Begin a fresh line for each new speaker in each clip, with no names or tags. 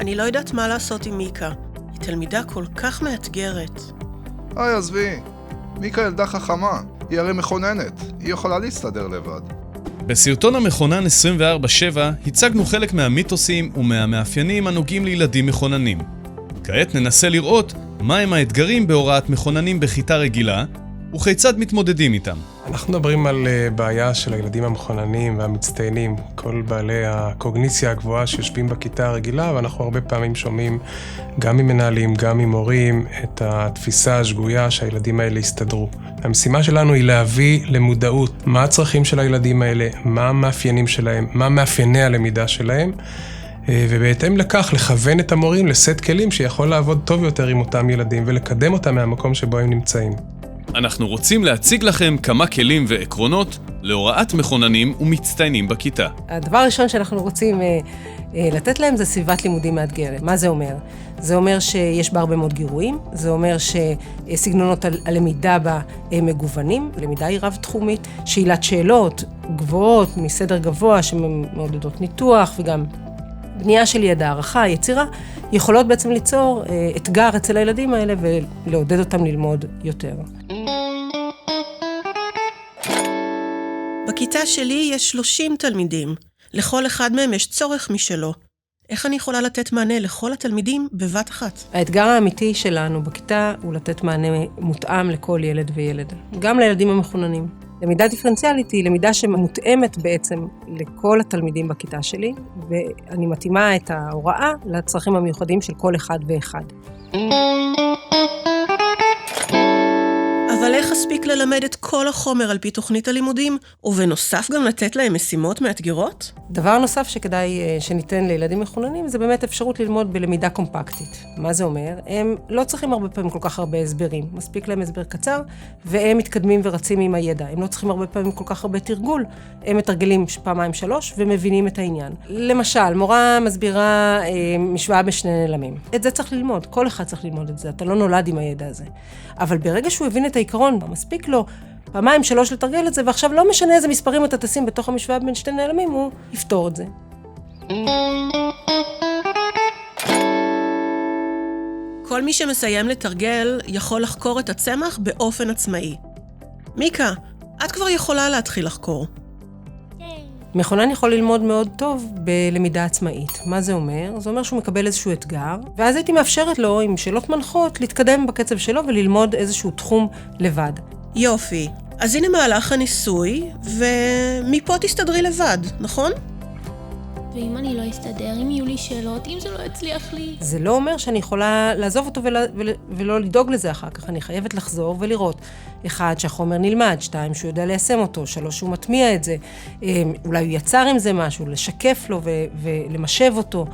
אני לא יודעת מה לעשות עם מיקה. היא תלמידה כל כך מאתגרת.
עזבי. מיקה ילדה חכמה. היא הרי מכוננת. היא יכולה להסתדר לבד.
בסרטון המכונן 24/7 הצגנו חלק מהמיתוסים ומהמאפיינים הנוגעים לילדים מכוננים. כעת ננסה לראות מהם האתגרים בהוראת מכוננים בכיתה רגילה וכיצד מתמודדים איתם.
אנחנו מדברים על בעיה של הילדים המכוננים והמצטיינים, כל בעלי הקוגניציה הגבוהה שיושבים בכיתה הרגילה, ואנחנו הרבה פעמים שומעים גם ממנהלים, גם ממורים, את התפיסה השגויה שהילדים האלה יסתדרו. המשימה שלנו היא להביא למודעות מה הצרכים של הילדים האלה, מה המאפיינים שלהם, מה מאפייני הלמידה שלהם, ובהתאם לכך לכוון את המורים לסט כלים שיכול לעבוד טוב יותר עם אותם ילדים ולקדם אותם מהמקום שבו הם נמצאים.
אנחנו רוצים להציג לכם כמה כלים ועקרונות להוראת מכוננים ומצטיינים בכיתה.
הדבר הראשון שאנחנו רוצים לתת להם זה סביבת לימודים מאתגרת. מה זה אומר? זה אומר שיש בה הרבה מאוד גירויים, זה אומר שסגנונות הלמידה בה מגוונים, למידה היא רב-תחומית, שאלת שאלות גבוהות מסדר גבוה שמעודדות ניתוח וגם בנייה של ידע, הערכה, יצירה, יכולות בעצם ליצור אתגר אצל הילדים האלה ולעודד אותם ללמוד יותר.
בכיתה שלי יש 30 תלמידים. לכל אחד מהם יש צורך משלו. איך אני יכולה לתת מענה לכל התלמידים בבת אחת?
האתגר האמיתי שלנו בכיתה הוא לתת מענה מותאם לכל ילד וילד, גם לילדים המכוננים. למידה דיפרנציאלית היא למידה שמותאמת בעצם לכל התלמידים בכיתה שלי, ואני מתאימה את ההוראה לצרכים המיוחדים של כל אחד ואחד.
אבל איך אספיק ללמד את כל החומר על פי תוכנית הלימודים, ובנוסף גם לתת להם משימות מאתגרות?
דבר נוסף שכדאי שניתן לילדים מכוננים, זה באמת אפשרות ללמוד בלמידה קומפקטית. מה זה אומר? הם לא צריכים הרבה פעמים כל כך הרבה הסברים. מספיק להם הסבר קצר, והם מתקדמים ורצים עם הידע. הם לא צריכים הרבה פעמים כל כך הרבה תרגול. הם מתרגלים 2-3 ומבינים את העניין. למשל, מורה מסבירה משוואה בשני נעלמים. את זה צריך ללמוד. כל אחד צריך ללמוד את זה. אתה לא נולד עם הידע הזה. אבל ברגע שהוא הבין את העיקרון, מספיק לו 2-3 לתרגל את זה, ועכשיו לא משנה איזה מספרים אתה תשים בתוך המשוואה בין שתי נעלמים, הוא יפתור את זה.
כל מי שמסיים לתרגל יכול לחקור את הצמח באופן עצמאי. מיקה, את כבר יכולה להתחיל לחקור.
מכונן יכול ללמוד מאוד טוב בלמידה עצמאית. מה זה אומר? זה אומר שהוא מקבל איזשהו אתגר, ואז הייתי מאפשרת לו עם שאלות מנחות להתקדם בקצב שלו וללמוד איזשהו תחום לבד.
יופי. אז הנה מהלך הניסוי, ומפה תסתדרי לבד, נכון?
ואם אני לא אסתדר, אם יהיו לי שאלות, אם זה לא יצליח לי...
זה לא אומר שאני יכולה לעזוב אותו ולא לדאוג לזה אחר כך. אני חייבת לחזור ולראות. 1, שהחומר נלמד, 2, שהוא יודע ליישם אותו, 3, שהוא מטמיע את זה, אולי הוא יצר עם זה משהו, לשקף לו ולמשב אותו.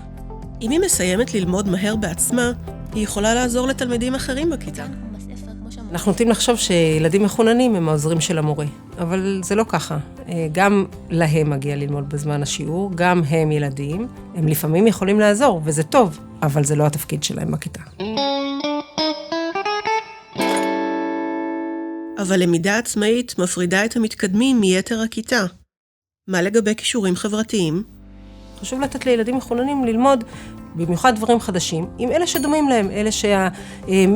אם היא מסיימת ללמוד מהר בעצמה, היא יכולה לעזור לתלמידים אחרים בכיתה.
אנחנו נוטים לחשוב שילדים מכוננים הם העוזרים של המורה, אבל זה לא ככה. גם להם מגיע ללמוד בזמן השיעור, גם הם ילדים, הם לפעמים יכולים לעזור, וזה טוב, אבל זה לא התפקיד שלהם בכיתה.
אבל למידה עצמאית מפרידה את המתקדמים מיתר הכיתה. מה לגבי כישורים חברתיים?
חשוב לתת לילדים מכוננים ללמוד במיוחד דברים חדשים, עם אלה שדומים להם, אלה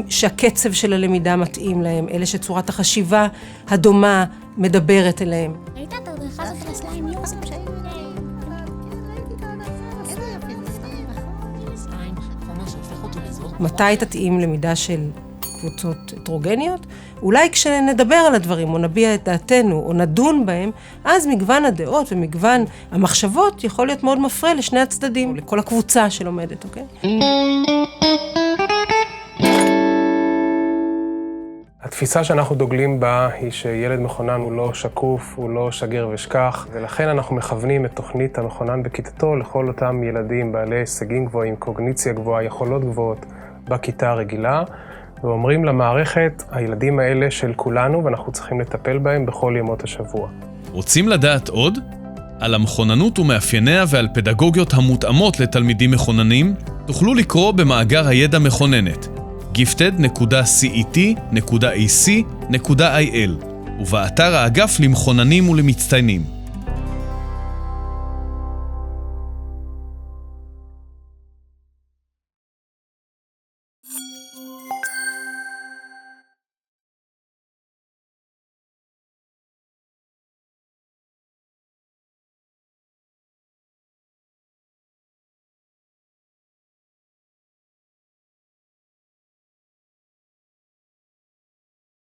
שהקצב של הלמידה מתאים להם, אלה שצורת החשיבה הדומה מדברת אליהם.
הייתה את הדרכה נכנס להם יוסם שהיו
מתי תתאים למידה של קבוצות הטרוגניות? אולי כשנדבר על הדברים, או נביע את דעתנו, או נדון בהם, אז מגוון הדעות ומגוון המחשבות יכול להיות מאוד מפריע לשני הצדדים, לכל הקבוצה שלומדת, אוקיי?
התפיסה שאנחנו דוגלים בה היא שילד מכונן הוא לא שקוף, הוא לא שגר ושכח, ולכן אנחנו מכוונים את תוכנית המכונן בכיתתו לכל אותם ילדים בעלי הישגים גבוהים, קוגניציה גבוהה, יכולות גבוהות בכיתה הרגילה, ואומרים למערכת, הילדים האלה של כולנו, ואנחנו צריכים לטפל בהם בכל ימות השבוע.
רוצים לדעת עוד? על המכוננות ומאפייניה ועל פדגוגיות המותאמות לתלמידים מכוננים, תוכלו לקרוא במאגר הידע מכוננת, gifted.cet.ac.il, ובאתר האגף למכוננים ולמצטיינים.